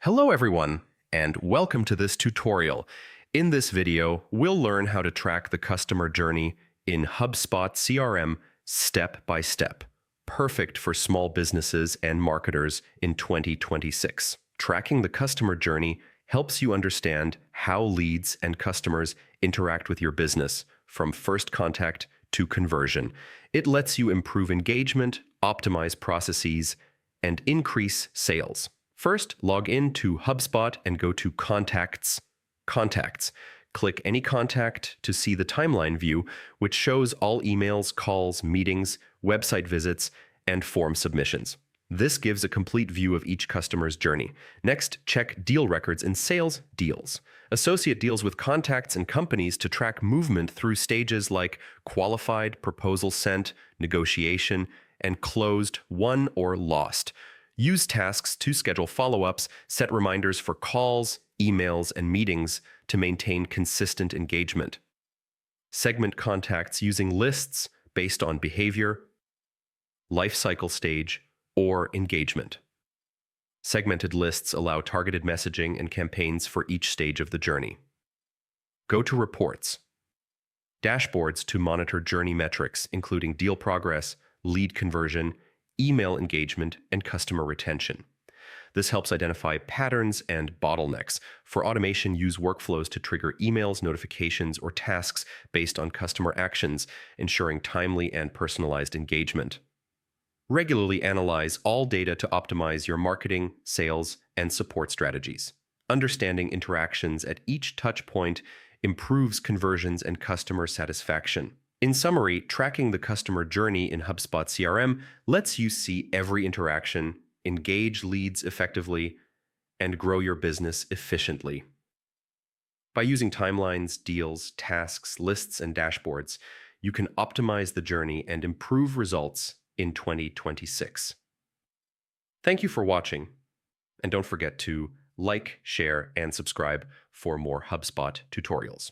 Hello everyone, and welcome to this tutorial. In this video, we'll learn how to track the customer journey in HubSpot CRM step by step. Perfect for small businesses and marketers in 2026. Tracking the customer journey helps you understand how leads and customers interact with your business from first contact to conversion. It lets you improve engagement, optimize processes, and increase sales. First, log in to HubSpot and go to Contacts. Contacts. Click any contact to see the timeline view, which shows all emails, calls, meetings, website visits, and form submissions. This gives a complete view of each customer's journey. Next, check deal records in Sales Deals. Associate deals with contacts and companies to track movement through stages like qualified, proposal sent, negotiation, and closed, won, or lost. Use tasks to schedule follow-ups, set reminders for calls, emails, and meetings to maintain consistent engagement. Segment contacts using lists based on behavior, lifecycle stage, or engagement. Segmented lists allow targeted messaging and campaigns for each stage of the journey. Go to Reports. Dashboards to monitor journey metrics, including deal progress, lead conversion, email engagement, and customer retention. This helps identify patterns and bottlenecks. For automation, use workflows to trigger emails, notifications, or tasks based on customer actions, ensuring timely and personalized engagement. Regularly analyze all data to optimize your marketing, sales, and support strategies. Understanding interactions at each touchpoint improves conversions and customer satisfaction. In summary, tracking the customer journey in HubSpot CRM lets you see every interaction, engage leads effectively, and grow your business efficiently. By using timelines, deals, tasks, lists, and dashboards, you can optimize the journey and improve results in 2026. Thank you for watching, and don't forget to like, share, and subscribe for more HubSpot tutorials.